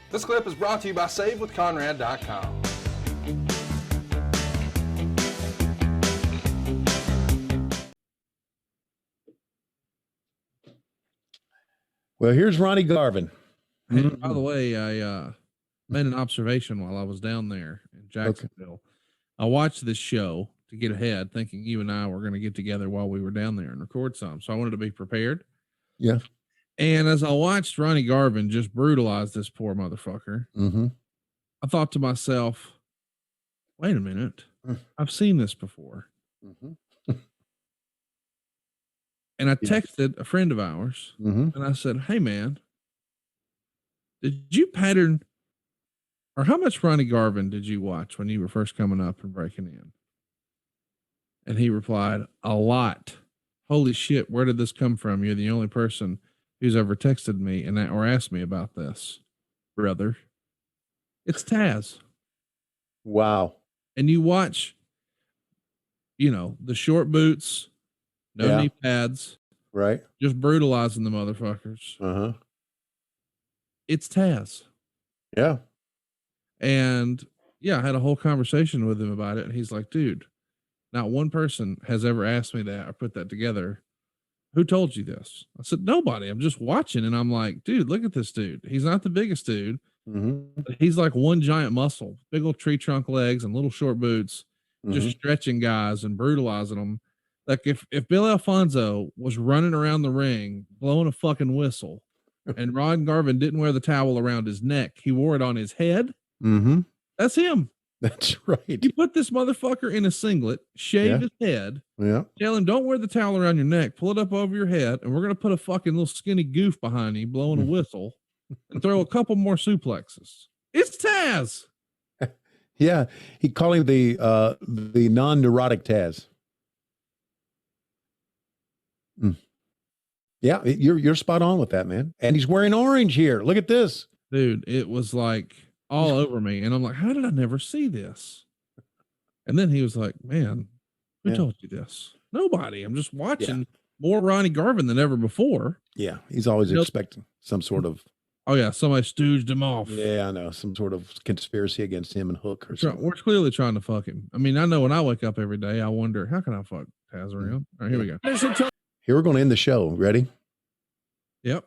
This clip is brought to you by SaveWithConrad.com. Well, here's Ronnie Garvin. Hey, by the way, I made an observation while I was down there in Jacksonville. Okay. I watched this show to get ahead, thinking you and I were going to get together while we were down there and record some. So I wanted to be prepared. Yeah. And as I watched Ronnie Garvin just brutalize this poor motherfucker, I thought to myself, wait a minute. I've seen this before. And I texted a friend of ours and I said, hey, man, did you pattern or how much Ronnie Garvin did you watch when you were first coming up and breaking in? And he replied, a lot. Holy shit, where did this come from? You're the only person who's ever texted me and or asked me about this, brother. It's Taz. Wow. And you watch, you know, the short boots, no knee pads. Right. Just brutalizing the motherfuckers. It's Taz. Yeah. And yeah, I had a whole conversation with him about it. And he's like, dude, not one person has ever asked me that or put that together. Who told you this? I said, nobody. I'm just watching. And I'm like, dude, look at this dude. He's not the biggest dude. But he's like one giant muscle, big old tree trunk legs and little short boots, just stretching guys and brutalizing them. Like if Bill Alfonso was running around the ring, blowing a fucking whistle, and Ron Garvin didn't wear the towel around his neck, he wore it on his head. That's him. That's right. You put this motherfucker in a singlet, shave his head, tell him, don't wear the towel around your neck, pull it up over your head, and we're going to put a fucking little skinny goof behind you, blowing a whistle, and throw a couple more suplexes. It's Taz. Yeah. He called him the non-neurotic Taz. Yeah, you're spot on with that, man. And he's wearing orange here. Look at this. Dude, it was like all over me. And I'm like, how did I never see this? And then he was like, man, who told you this? Nobody. I'm just watching more Ronnie Garvin than ever before. Yeah, he's always expecting some sort of... Oh, yeah, somebody stooged him off. Yeah, I know. Some sort of conspiracy against him and Hook or something. We're clearly trying to fuck him. I mean, I know when I wake up every day, I wonder, how can I fuck Taz around? All right, here we go. Here, we're going to end the show. Ready? Yep.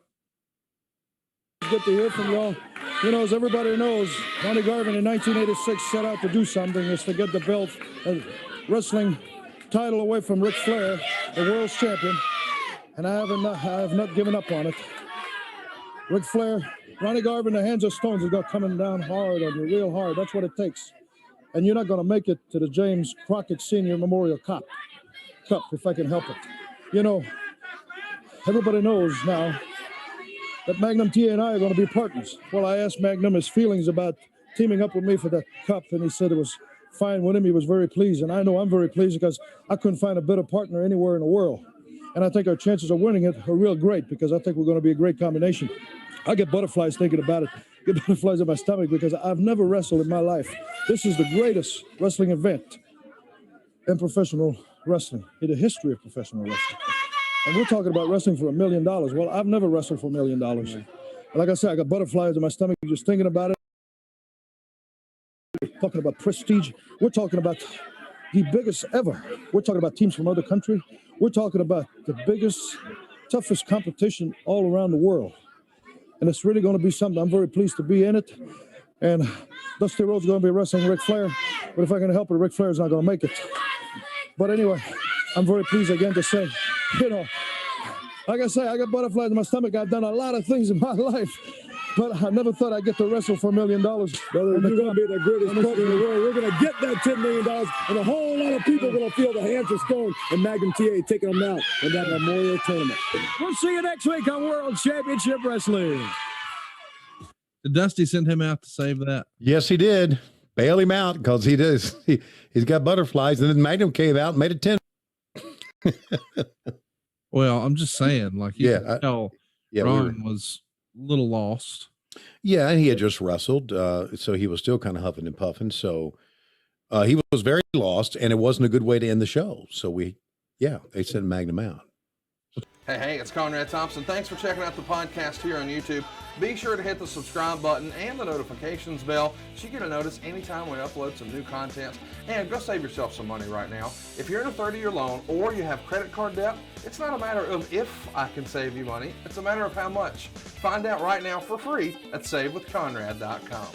Good to hear from y'all. You know, as everybody knows, Ronnie Garvin in 1986 set out to do something, is to get the belt and wrestling title away from Ric Flair, the world's champion, and I have not given up on it. Ric Flair, Ronnie Garvin, the hands of stones, has got coming down hard on you, real hard. That's what it takes. And you're not going to make it to the James Crockett Senior Memorial Cup, if I can help it. You know, everybody knows now that Magnum TA and I are going to be partners. Well, I asked Magnum his feelings about teaming up with me for the cup, and he said it was fine with him. He was very pleased, and I know I'm very pleased because I couldn't find a better partner anywhere in the world. And I think our chances of winning it are real great because I think we're going to be a great combination. I get butterflies thinking about it, get butterflies in my stomach because I've never wrestled in my life. This is the greatest wrestling event in professional wrestling, in the history of professional wrestling. And we're talking about wrestling for $1 million. Well, I've never wrestled for $1 million. Like I said, I got butterflies in my stomach just thinking about it. We're talking about prestige. We're talking about the biggest ever. We're talking about teams from other countries. We're talking about the biggest, toughest competition all around the world. And it's really going to be something. I'm very pleased to be in it. And Dusty Rhodes is going to be wrestling Ric Flair. But if I can help it, Ric Flair is not going to make it. But anyway, I'm very pleased again to say, you know, like I say, I got butterflies in my stomach. I've done a lot of things in my life, but I never thought I'd get to wrestle for $1 million. Brother, you're going to be the greatest partner in the world. We're going to get that $10 million, and a whole lot of people are going to feel the hands of stone and Magnum TA taking them out in that Memorial Tournament. We'll see you next week on World Championship Wrestling. Did Dusty send him out to save that? Yes, he did. Bail him out because he does. He's got butterflies, and then Magnum came out and made it 10. Well, I'm just saying, like, you can tell Ron was a little lost. Yeah, and he had just wrestled, so he was still kind of huffing and puffing. So he was very lost, and it wasn't a good way to end the show. So they sent Magnum out. Hey, it's Conrad Thompson. Thanks for checking out the podcast here on YouTube. Be sure to hit the subscribe button and the notifications bell so you get a notice anytime we upload some new content. And go save yourself some money right now. If you're in a 30-year loan or you have credit card debt, it's not a matter of if I can save you money. It's a matter of how much. Find out right now for free at SaveWithConrad.com.